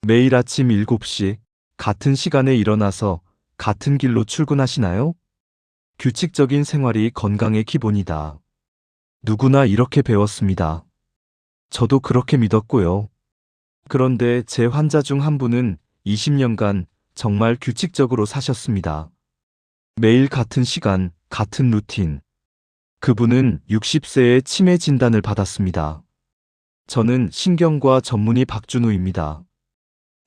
매일 아침 7시 같은 시간에 일어나서 같은 길로 출근하시나요? 규칙적인 생활이 건강의 기본이다. 누구나 이렇게 배웠습니다. 저도 그렇게 믿었고요. 그런데 제 환자 중 한 분은 20년간 정말 규칙적으로 사셨습니다. 매일 같은 시간, 같은 루틴. 그분은 60세에 치매 진단을 받았습니다. 저는 신경과 전문의 박준우입니다.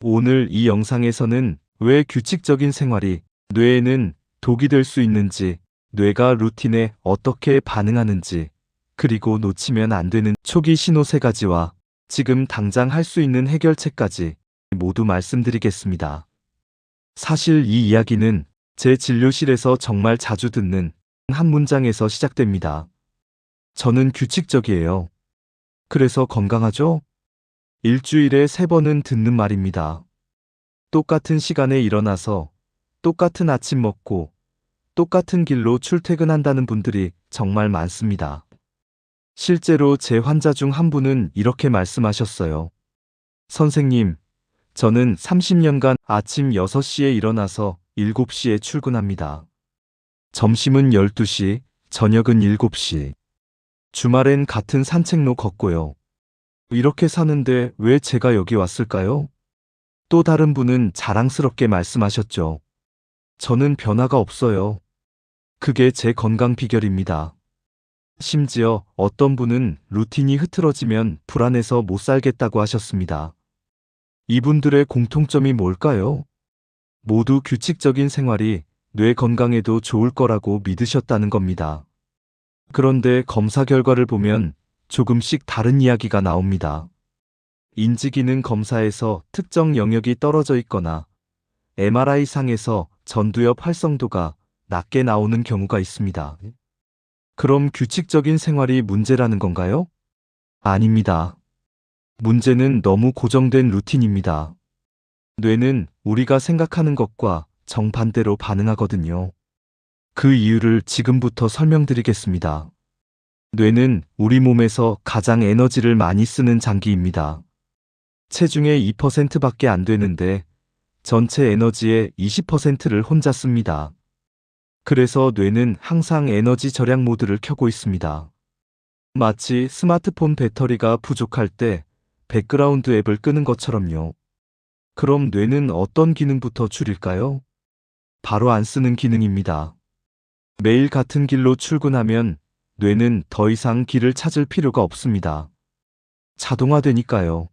오늘 이 영상에서는 왜 규칙적인 생활이 뇌에는 독이 될 수 있는지, 뇌가 루틴에 어떻게 반응하는지, 그리고 놓치면 안 되는 초기 신호 3가지와 지금 당장 할 수 있는 해결책까지 모두 말씀드리겠습니다. 사실 이 이야기는 제 진료실에서 정말 자주 듣는 한 문장에서 시작됩니다. 저는 규칙적이에요. 그래서 건강하죠? 일주일에 3번은 듣는 말입니다. 똑같은 시간에 일어나서 똑같은 아침 먹고 똑같은 길로 출퇴근한다는 분들이 정말 많습니다. 실제로 제 환자 중 한 분은 이렇게 말씀하셨어요. 선생님, 저는 30년간 아침 6시에 일어나서 7시에 출근합니다. 점심은 12시, 저녁은 7시. 주말엔 같은 산책로 걷고요. 이렇게 사는데 왜 제가 여기 왔을까요? 또 다른 분은 자랑스럽게 말씀하셨죠. 저는 변화가 없어요. 그게 제 건강 비결입니다. 심지어 어떤 분은 루틴이 흐트러지면 불안해서 못 살겠다고 하셨습니다. 이분들의 공통점이 뭘까요? 모두 규칙적인 생활이 뇌 건강에도 좋을 거라고 믿으셨다는 겁니다. 그런데 검사 결과를 보면 조금씩 다른 이야기가 나옵니다. 인지기능 검사에서 특정 영역이 떨어져 있거나 MRI상에서 전두엽 활성도가 낮게 나오는 경우가 있습니다. 그럼 규칙적인 생활이 문제라는 건가요? 아닙니다. 문제는 너무 고정된 루틴입니다. 뇌는 우리가 생각하는 것과 정반대로 반응하거든요. 그 이유를 지금부터 설명드리겠습니다. 뇌는 우리 몸에서 가장 에너지를 많이 쓰는 장기입니다. 체중의 2%밖에 안 되는데 전체 에너지의 20%를 혼자 씁니다. 그래서 뇌는 항상 에너지 절약 모드를 켜고 있습니다. 마치 스마트폰 배터리가 부족할 때 백그라운드 앱을 끄는 것처럼요. 그럼 뇌는 어떤 기능부터 줄일까요? 바로 안 쓰는 기능입니다. 매일 같은 길로 출근하면 뇌는 더 이상 길을 찾을 필요가 없습니다. 자동화되니까요.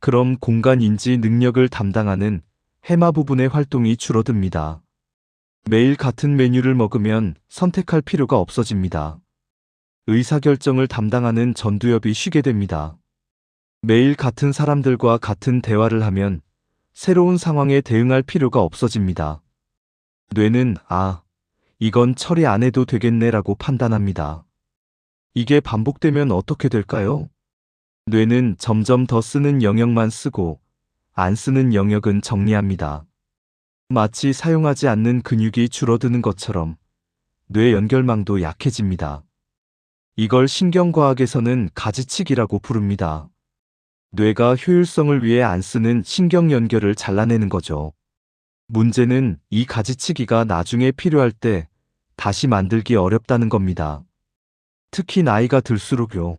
그럼 공간 인지 능력을 담당하는 해마 부분의 활동이 줄어듭니다. 매일 같은 메뉴를 먹으면 선택할 필요가 없어집니다. 의사결정을 담당하는 전두엽이 쉬게 됩니다. 매일 같은 사람들과 같은 대화를 하면 새로운 상황에 대응할 필요가 없어집니다. 뇌는 이건 처리 안 해도 되겠네라고 판단합니다. 이게 반복되면 어떻게 될까요? 뇌는 점점 더 쓰는 영역만 쓰고 안 쓰는 영역은 정리합니다. 마치 사용하지 않는 근육이 줄어드는 것처럼 뇌 연결망도 약해집니다. 이걸 신경과학에서는 가지치기라고 부릅니다. 뇌가 효율성을 위해 안 쓰는 신경 연결을 잘라내는 거죠. 문제는 이 가지치기가 나중에 필요할 때 다시 만들기 어렵다는 겁니다. 특히 나이가 들수록요.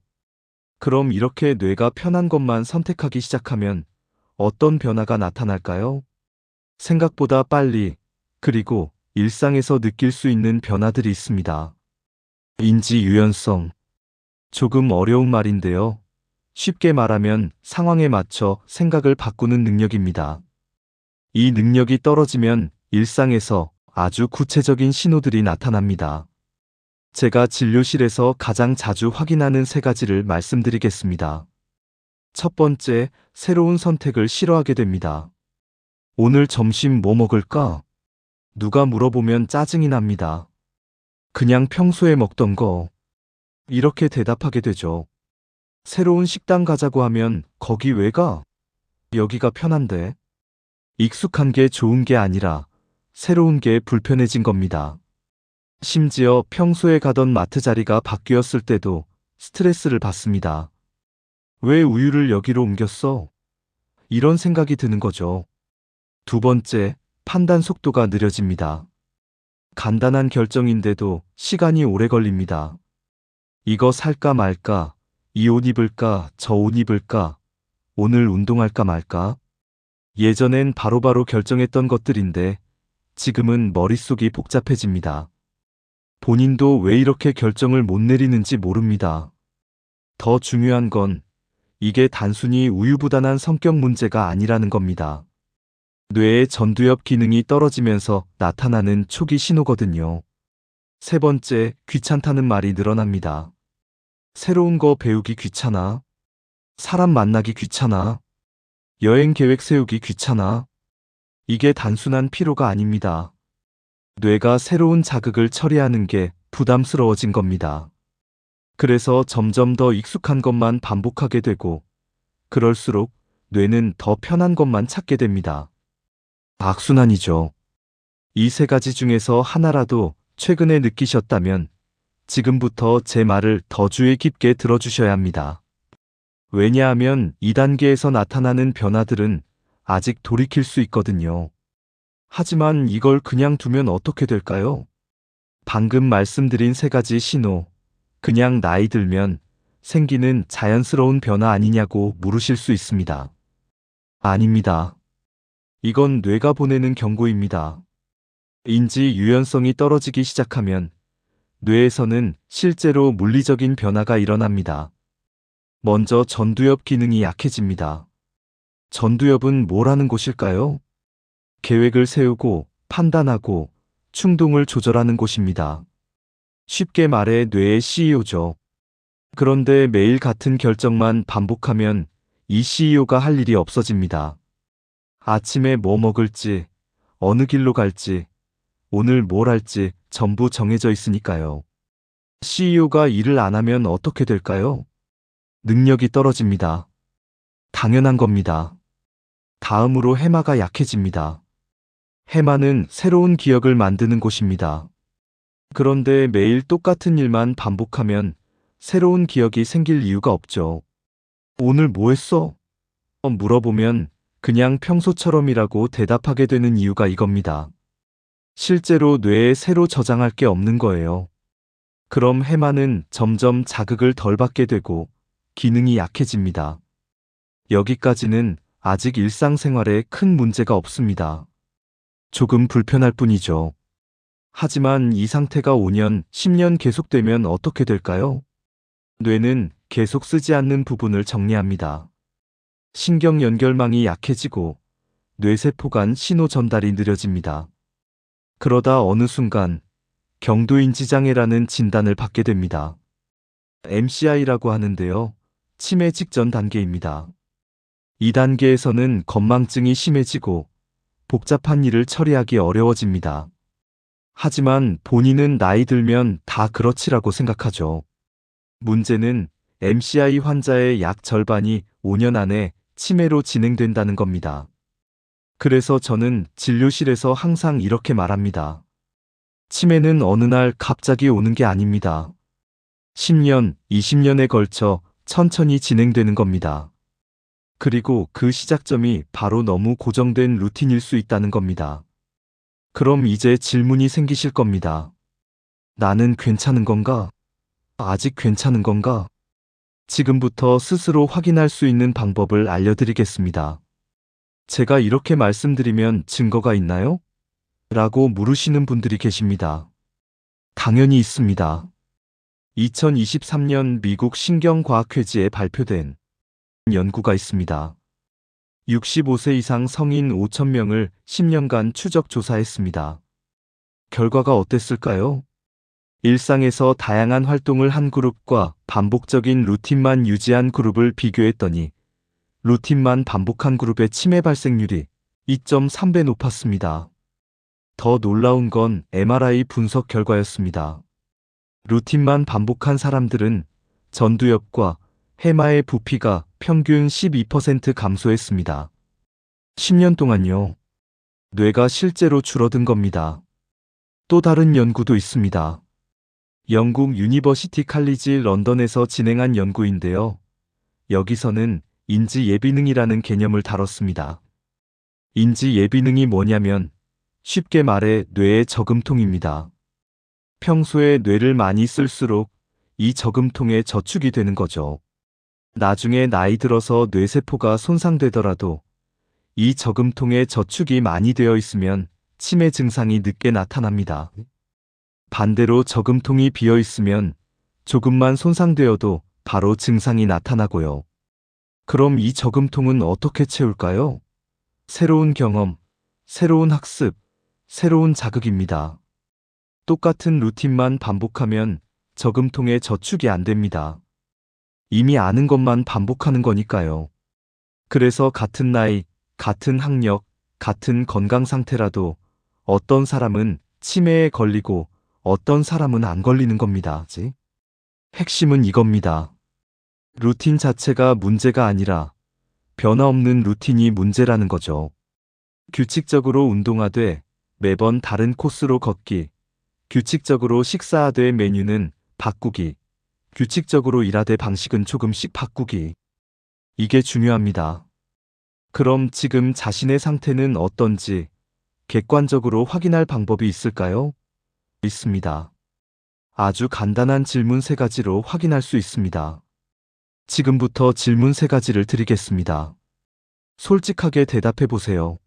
그럼 이렇게 뇌가 편한 것만 선택하기 시작하면 어떤 변화가 나타날까요? 생각보다 빨리, 그리고 일상에서 느낄 수 있는 변화들이 있습니다. 인지 유연성. 조금 어려운 말인데요. 쉽게 말하면 상황에 맞춰 생각을 바꾸는 능력입니다. 이 능력이 떨어지면 일상에서 아주 구체적인 신호들이 나타납니다. 제가 진료실에서 가장 자주 확인하는 3가지를 말씀드리겠습니다. 첫 번째, 새로운 선택을 싫어하게 됩니다. 오늘 점심 뭐 먹을까? 누가 물어보면 짜증이 납니다. 그냥 평소에 먹던 거. 이렇게 대답하게 되죠. 새로운 식당 가자고 하면 거기 왜 가? 여기가 편한데. 익숙한 게 좋은 게 아니라 새로운 게 불편해진 겁니다. 심지어 평소에 가던 마트 자리가 바뀌었을 때도 스트레스를 받습니다. 왜 우유를 여기로 옮겼어? 이런 생각이 드는 거죠. 두 번째, 판단 속도가 느려집니다. 간단한 결정인데도 시간이 오래 걸립니다. 이거 살까 말까, 이 옷 입을까, 저 옷 입을까, 오늘 운동할까 말까. 예전엔 바로바로 결정했던 것들인데 지금은 머릿속이 복잡해집니다. 본인도 왜 이렇게 결정을 못 내리는지 모릅니다. 더 중요한 건 이게 단순히 우유부단한 성격 문제가 아니라는 겁니다. 뇌의 전두엽 기능이 떨어지면서 나타나는 초기 신호거든요. 세 번째, 귀찮다는 말이 늘어납니다. 새로운 거 배우기 귀찮아. 사람 만나기 귀찮아. 여행 계획 세우기 귀찮아. 이게 단순한 피로가 아닙니다. 뇌가 새로운 자극을 처리하는 게 부담스러워진 겁니다. 그래서 점점 더 익숙한 것만 반복하게 되고, 그럴수록 뇌는 더 편한 것만 찾게 됩니다. 악순환이죠. 이 세 가지 중에서 하나라도 최근에 느끼셨다면 지금부터 제 말을 더 주의 깊게 들어주셔야 합니다. 왜냐하면 2단계에서 나타나는 변화들은 아직 돌이킬 수 있거든요. 하지만 이걸 그냥 두면 어떻게 될까요? 방금 말씀드린 세 가지 신호, 그냥 나이 들면 생기는 자연스러운 변화 아니냐고 물으실 수 있습니다. 아닙니다. 이건 뇌가 보내는 경고입니다. 인지 유연성이 떨어지기 시작하면 뇌에서는 실제로 물리적인 변화가 일어납니다. 먼저 전두엽 기능이 약해집니다. 전두엽은 뭘 하는 곳일까요? 계획을 세우고 판단하고 충동을 조절하는 곳입니다. 쉽게 말해 뇌의 CEO죠. 그런데 매일 같은 결정만 반복하면 이 CEO가 할 일이 없어집니다. 아침에 뭐 먹을지, 어느 길로 갈지, 오늘 뭘 할지 전부 정해져 있으니까요. CEO가 일을 안 하면 어떻게 될까요? 능력이 떨어집니다. 당연한 겁니다. 다음으로 해마가 약해집니다. 해마는 새로운 기억을 만드는 곳입니다. 그런데 매일 똑같은 일만 반복하면 새로운 기억이 생길 이유가 없죠. 오늘 뭐 했어? 물어보면 그냥 평소처럼이라고 대답하게 되는 이유가 이겁니다. 실제로 뇌에 새로 저장할 게 없는 거예요. 그럼 해마는 점점 자극을 덜 받게 되고 기능이 약해집니다. 여기까지는 아직 일상생활에 큰 문제가 없습니다. 조금 불편할 뿐이죠. 하지만 이 상태가 5년, 10년 계속되면 어떻게 될까요? 뇌는 계속 쓰지 않는 부분을 정리합니다. 신경 연결망이 약해지고 뇌세포 간 신호 전달이 느려집니다. 그러다 어느 순간 경도인지 장애라는 진단을 받게 됩니다. MCI라고 하는데요. 치매 직전 단계입니다. 이 단계에서는 건망증이 심해지고 복잡한 일을 처리하기 어려워집니다. 하지만 본인은 나이 들면 다 그렇지라고 생각하죠. 문제는 MCI 환자의 약 절반이 5년 안에 치매로 진행된다는 겁니다. 그래서 저는 진료실에서 항상 이렇게 말합니다. 치매는 어느 날 갑자기 오는 게 아닙니다. 10년, 20년에 걸쳐 천천히 진행되는 겁니다. 그리고 그 시작점이 바로 너무 고정된 루틴일 수 있다는 겁니다. 그럼 이제 질문이 생기실 겁니다. 나는 괜찮은 건가? 아직 괜찮은 건가? 지금부터 스스로 확인할 수 있는 방법을 알려드리겠습니다. 제가 이렇게 말씀드리면 증거가 있나요? 라고 물으시는 분들이 계십니다. 당연히 있습니다. 2023년 미국 신경과학회지에 발표된 연구가 있습니다. 65세 이상 성인 5,000명을 10년간 추적 조사했습니다. 결과가 어땠을까요? 일상에서 다양한 활동을 한 그룹과 반복적인 루틴만 유지한 그룹을 비교했더니 루틴만 반복한 그룹의 치매 발생률이 2.3배 높았습니다. 더 놀라운 건 MRI 분석 결과였습니다. 루틴만 반복한 사람들은 전두엽과 해마의 부피가 평균 12% 감소했습니다. 10년 동안요. 뇌가 실제로 줄어든 겁니다. 또 다른 연구도 있습니다. 영국 유니버시티 칼리지 런던에서 진행한 연구인데요. 여기서는 인지 예비능이라는 개념을 다뤘습니다. 인지 예비능이 뭐냐면 쉽게 말해 뇌의 저금통입니다. 평소에 뇌를 많이 쓸수록 이 저금통에 저축이 되는 거죠. 나중에 나이 들어서 뇌세포가 손상되더라도 이 저금통에 저축이 많이 되어 있으면 치매 증상이 늦게 나타납니다. 반대로 저금통이 비어 있으면 조금만 손상되어도 바로 증상이 나타나고요. 그럼 이 저금통은 어떻게 채울까요? 새로운 경험, 새로운 학습, 새로운 자극입니다. 똑같은 루틴만 반복하면 저금통에 저축이 안 됩니다. 이미 아는 것만 반복하는 거니까요. 그래서 같은 나이, 같은 학력, 같은 건강 상태라도 어떤 사람은 치매에 걸리고 어떤 사람은 안 걸리는 겁니다. 핵심은 이겁니다. 루틴 자체가 문제가 아니라 변화 없는 루틴이 문제라는 거죠. 규칙적으로 운동하되 매번 다른 코스로 걷기, 규칙적으로 식사하되 메뉴는 바꾸기, 규칙적으로 일하되 방식은 조금씩 바꾸기. 이게 중요합니다. 그럼 지금 자신의 상태는 어떤지 객관적으로 확인할 방법이 있을까요? 있습니다. 아주 간단한 질문 3가지로 확인할 수 있습니다. 지금부터 질문 3가지를 드리겠습니다. 솔직하게 대답해 보세요.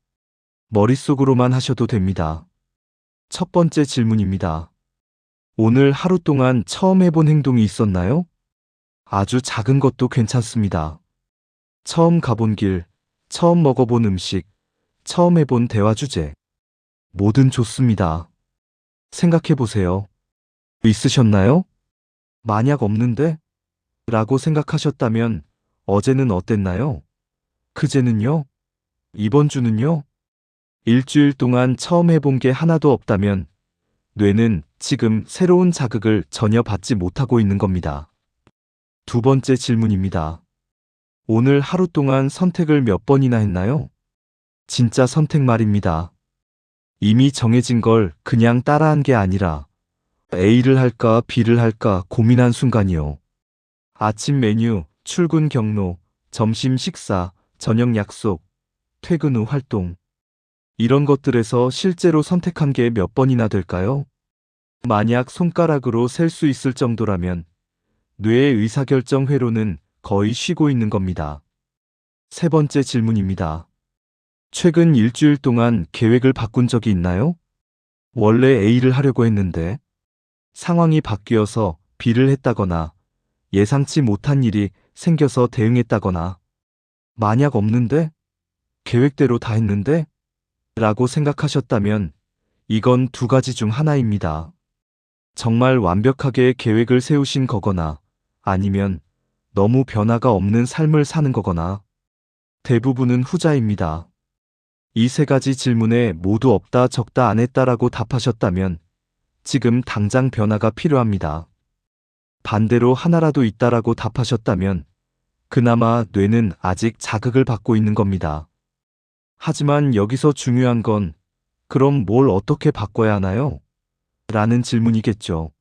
머릿속으로만 하셔도 됩니다. 첫 번째 질문입니다. 오늘 하루 동안 처음 해본 행동이 있었나요? 아주 작은 것도 괜찮습니다. 처음 가본 길, 처음 먹어본 음식, 처음 해본 대화 주제. 뭐든 좋습니다. 생각해 보세요. 있으셨나요? 만약 없는데? 라고 생각하셨다면 어제는 어땠나요? 그제는요? 이번 주는요? 일주일 동안 처음 해본 게 하나도 없다면 뇌는 지금 새로운 자극을 전혀 받지 못하고 있는 겁니다. 두 번째 질문입니다. 오늘 하루 동안 선택을 몇 번이나 했나요? 진짜 선택 말입니다. 이미 정해진 걸 그냥 따라한 게 아니라 A를 할까 B를 할까 고민한 순간이요. 아침 메뉴, 출근 경로, 점심 식사, 저녁 약속, 퇴근 후 활동. 이런 것들에서 실제로 선택한 게 몇 번이나 될까요? 만약 손가락으로 셀 수 있을 정도라면 뇌의 의사결정 회로는 거의 쉬고 있는 겁니다. 세 번째 질문입니다. 최근 일주일 동안 계획을 바꾼 적이 있나요? 원래 A를 하려고 했는데 상황이 바뀌어서 B를 했다거나 예상치 못한 일이 생겨서 대응했다거나 만약 없는데? 계획대로 다 했는데? 라고 생각하셨다면 이건 2가지 중 하나입니다. 정말 완벽하게 계획을 세우신 거거나 아니면 너무 변화가 없는 삶을 사는 거거나 대부분은 후자입니다. 이 3가지 질문에 모두 없다 적다 안 했다라고 답하셨다면 지금 당장 변화가 필요합니다. 반대로 하나라도 있다라고 답하셨다면 그나마 뇌는 아직 자극을 받고 있는 겁니다. 하지만 여기서 중요한 건 그럼 뭘 어떻게 바꿔야 하나요? 라는 질문이겠죠.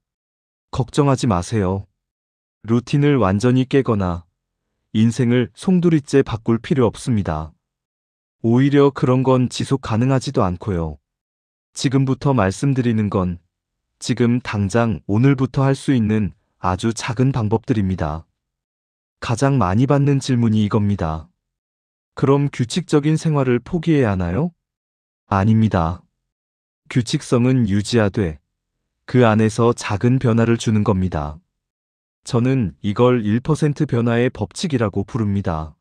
걱정하지 마세요. 루틴을 완전히 깨거나 인생을 송두리째 바꿀 필요 없습니다. 오히려 그런 건 지속 가능하지도 않고요. 지금부터 말씀드리는 건 지금 당장 오늘부터 할 수 있는 아주 작은 방법들입니다. 가장 많이 받는 질문이 이겁니다. 그럼 규칙적인 생활을 포기해야 하나요? 아닙니다. 규칙성은 유지하되 그 안에서 작은 변화를 주는 겁니다. 저는 이걸 1% 변화의 법칙이라고 부릅니다.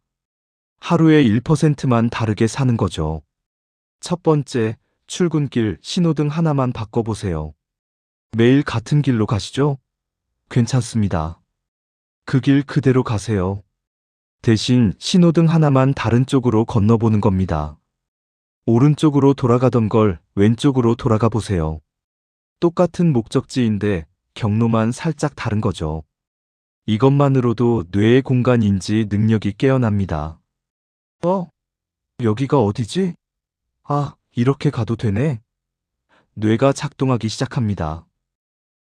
하루에 1%만 다르게 사는 거죠. 첫 번째, 출근길, 신호등 하나만 바꿔보세요. 매일 같은 길로 가시죠? 괜찮습니다. 그 길 그대로 가세요. 대신 신호등 하나만 다른 쪽으로 건너보는 겁니다. 오른쪽으로 돌아가던 걸 왼쪽으로 돌아가 보세요. 똑같은 목적지인데 경로만 살짝 다른 거죠. 이것만으로도 뇌의 공간 인지 능력이 깨어납니다. 여기가 어디지? 아, 이렇게 가도 되네. 뇌가 작동하기 시작합니다.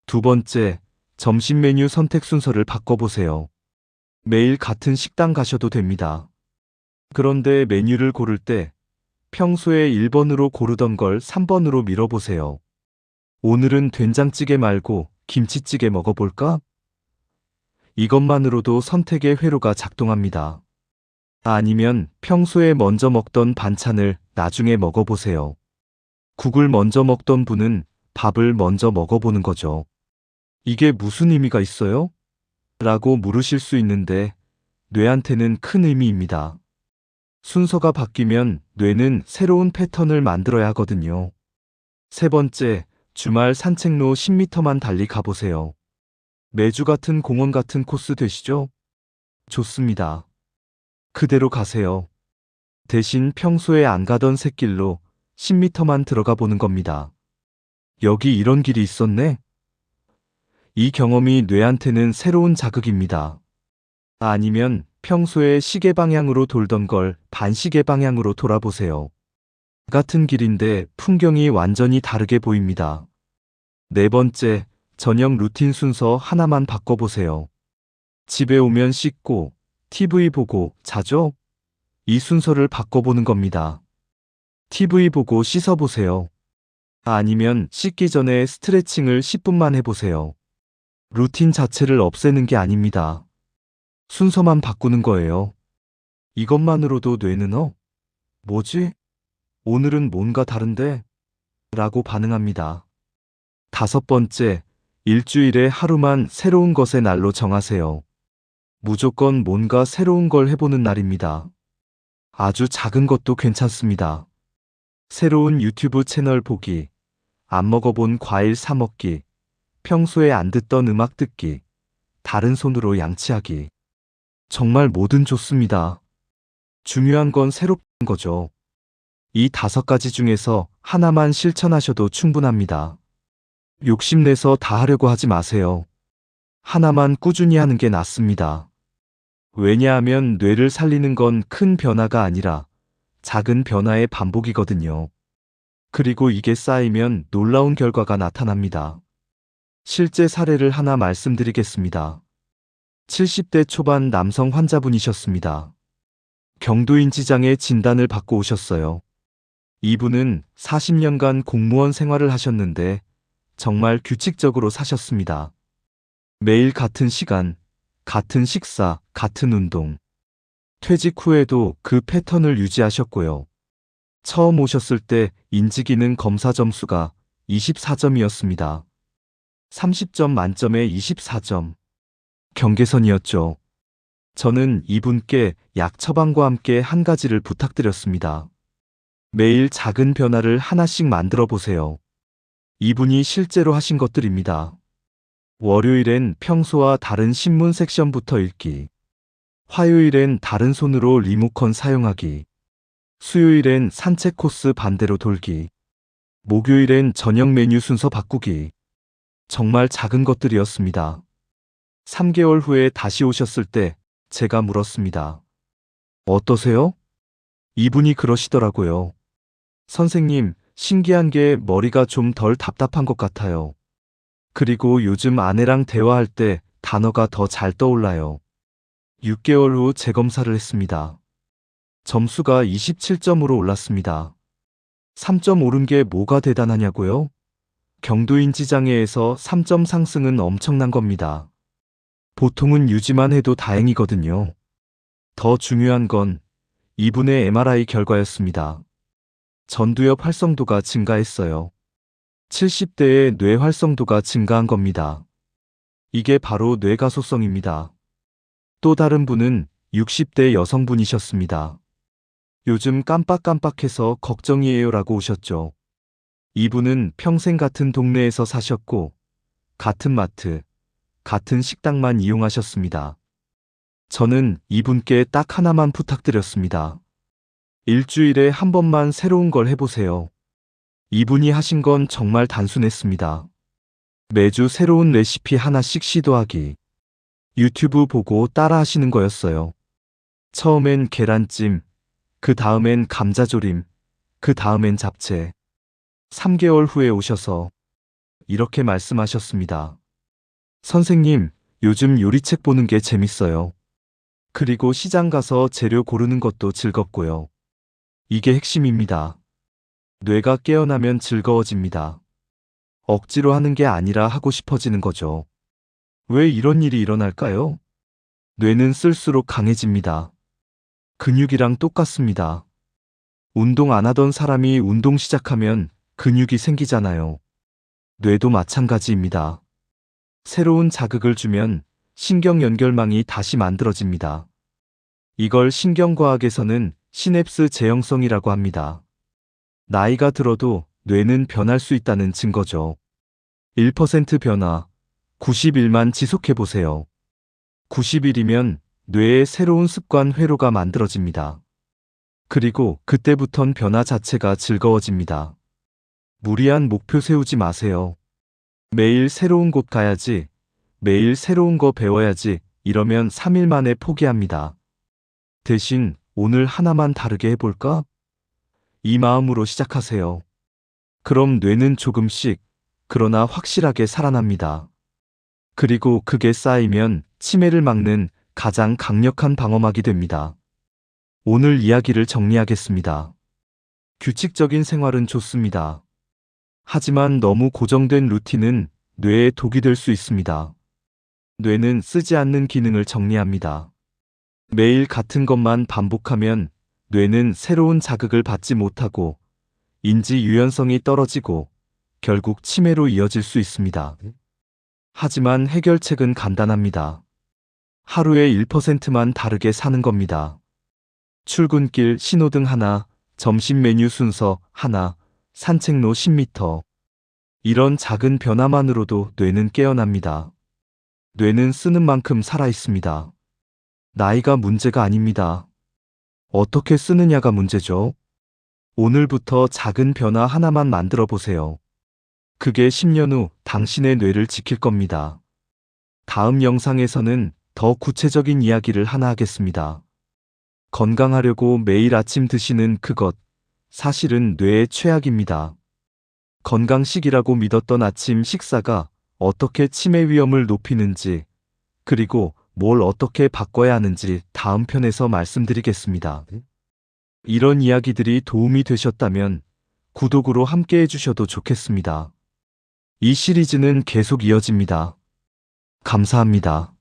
두 번째, 점심 메뉴 선택 순서를 바꿔보세요. 매일 같은 식당 가셔도 됩니다. 그런데 메뉴를 고를 때 평소에 1번으로 고르던 걸 3번으로 밀어보세요. 오늘은 된장찌개 말고 김치찌개 먹어볼까? 이것만으로도 선택의 회로가 작동합니다. 아니면 평소에 먼저 먹던 반찬을 나중에 먹어보세요. 국을 먼저 먹던 분은 밥을 먼저 먹어보는 거죠. 이게 무슨 의미가 있어요? 라고 물으실 수 있는데 뇌한테는 큰 의미입니다. 순서가 바뀌면 뇌는 새로운 패턴을 만들어야 하거든요. 세 번째, 주말 산책로 10m만 달리 가보세요. 매주 같은 공원 같은 코스 되시죠? 좋습니다. 그대로 가세요. 대신 평소에 안 가던 샛길로 10m만 들어가 보는 겁니다. 여기 이런 길이 있었네? 이 경험이 뇌한테는 새로운 자극입니다. 아니면 평소에 시계 방향으로 돌던 걸 반시계 방향으로 돌아보세요. 같은 길인데 풍경이 완전히 다르게 보입니다. 네 번째, 저녁 루틴 순서 하나만 바꿔보세요. 집에 오면 씻고, TV 보고 자죠? 이 순서를 바꿔보는 겁니다. TV 보고 씻어보세요. 아니면 씻기 전에 스트레칭을 10분만 해보세요. 루틴 자체를 없애는 게 아닙니다. 순서만 바꾸는 거예요. 이것만으로도 뇌는 뭐지? 오늘은 뭔가 다른데? 라고 반응합니다. 다섯 번째, 일주일에 하루만 새로운 것의 날로 정하세요. 무조건 뭔가 새로운 걸 해보는 날입니다. 아주 작은 것도 괜찮습니다. 새로운 유튜브 채널 보기, 안 먹어본 과일 사 먹기, 평소에 안 듣던 음악 듣기, 다른 손으로 양치하기. 정말 뭐든 좋습니다. 중요한 건 새롭는 거죠. 이 5가지 중에서 하나만 실천하셔도 충분합니다. 욕심내서 다 하려고 하지 마세요. 하나만 꾸준히 하는 게 낫습니다. 왜냐하면 뇌를 살리는 건 큰 변화가 아니라 작은 변화의 반복이거든요. 그리고 이게 쌓이면 놀라운 결과가 나타납니다. 실제 사례를 하나 말씀드리겠습니다. 70대 초반 남성 환자분이셨습니다. 경도인지장애 진단을 받고 오셨어요. 이분은 40년간 공무원 생활을 하셨는데 정말 규칙적으로 사셨습니다. 매일 같은 시간, 같은 식사, 같은 운동. 퇴직 후에도 그 패턴을 유지하셨고요. 처음 오셨을 때 인지기능 검사 점수가 24점이었습니다. 30점 만점에 24점. 경계선이었죠. 저는 이분께 약 처방과 함께 한 가지를 부탁드렸습니다. 매일 작은 변화를 하나씩 만들어 보세요. 이분이 실제로 하신 것들입니다. 월요일엔 평소와 다른 신문 섹션부터 읽기. 화요일엔 다른 손으로 리모컨 사용하기. 수요일엔 산책 코스 반대로 돌기. 목요일엔 저녁 메뉴 순서 바꾸기. 정말 작은 것들이었습니다. 3개월 후에 다시 오셨을 때 제가 물었습니다. 어떠세요? 이분이 그러시더라고요. 선생님, 신기한 게 머리가 좀 덜 답답한 것 같아요. 그리고 요즘 아내랑 대화할 때 단어가 더 잘 떠올라요. 6개월 후 재검사를 했습니다. 점수가 27점으로 올랐습니다. 3점 오른 게 뭐가 대단하냐고요? 경도인지장애에서 3점 상승은 엄청난 겁니다. 보통은 유지만 해도 다행이거든요. 더 중요한 건 이분의 MRI 결과였습니다. 전두엽 활성도가 증가했어요. 70대의 뇌 활성도가 증가한 겁니다. 이게 바로 뇌가소성입니다. 또 다른 분은 60대 여성분이셨습니다. 요즘 깜빡깜빡해서 걱정이에요 라고 오셨죠. 이분은 평생 같은 동네에서 사셨고 같은 마트, 같은 식당만 이용하셨습니다. 저는 이분께 딱 하나만 부탁드렸습니다. 일주일에 한 번만 새로운 걸 해보세요. 이분이 하신 건 정말 단순했습니다. 매주 새로운 레시피 하나씩 시도하기. 유튜브 보고 따라 하시는 거였어요. 처음엔 계란찜, 그 다음엔 감자조림, 그 다음엔 잡채. 3개월 후에 오셔서 이렇게 말씀하셨습니다. 선생님, 요즘 요리책 보는 게 재밌어요. 그리고 시장 가서 재료 고르는 것도 즐겁고요. 이게 핵심입니다. 뇌가 깨어나면 즐거워집니다. 억지로 하는 게 아니라 하고 싶어지는 거죠. 왜 이런 일이 일어날까요? 뇌는 쓸수록 강해집니다. 근육이랑 똑같습니다. 운동 안 하던 사람이 운동 시작하면 근육이 생기잖아요. 뇌도 마찬가지입니다. 새로운 자극을 주면 신경 연결망이 다시 만들어집니다. 이걸 신경과학에서는 시냅스 재형성이라고 합니다. 나이가 들어도 뇌는 변할 수 있다는 증거죠. 1% 변화, 90일만 지속해보세요. 90일이면 뇌에 새로운 습관 회로가 만들어집니다. 그리고 그때부턴 변화 자체가 즐거워집니다. 무리한 목표 세우지 마세요. 매일 새로운 곳 가야지, 매일 새로운 거 배워야지 이러면 3일 만에 포기합니다. 대신 오늘 하나만 다르게 해볼까? 이 마음으로 시작하세요. 그럼 뇌는 조금씩, 그러나 확실하게 살아납니다. 그리고 그게 쌓이면 치매를 막는 가장 강력한 방어막이 됩니다. 오늘 이야기를 정리하겠습니다. 규칙적인 생활은 좋습니다. 하지만 너무 고정된 루틴은 뇌에 독이 될 수 있습니다. 뇌는 쓰지 않는 기능을 정리합니다. 매일 같은 것만 반복하면 뇌는 새로운 자극을 받지 못하고 인지 유연성이 떨어지고 결국 치매로 이어질 수 있습니다. 하지만 해결책은 간단합니다. 하루에 1%만 다르게 사는 겁니다. 출근길 신호등 하나, 점심 메뉴 순서 하나, 산책로 10m. 이런 작은 변화만으로도 뇌는 깨어납니다. 뇌는 쓰는 만큼 살아있습니다. 나이가 문제가 아닙니다. 어떻게 쓰느냐가 문제죠. 오늘부터 작은 변화 하나만 만들어 보세요. 그게 10년 후 당신의 뇌를 지킬 겁니다. 다음 영상에서는 더 구체적인 이야기를 하나 하겠습니다. 건강하려고 매일 아침 드시는 그것, 사실은 뇌의 최악입니다. 건강식이라고 믿었던 아침 식사가 어떻게 치매 위험을 높이는지, 그리고 뭘 어떻게 바꿔야 하는지 다음 편에서 말씀드리겠습니다. 이런 이야기들이 도움이 되셨다면 구독으로 함께 해주셔도 좋겠습니다. 이 시리즈는 계속 이어집니다. 감사합니다.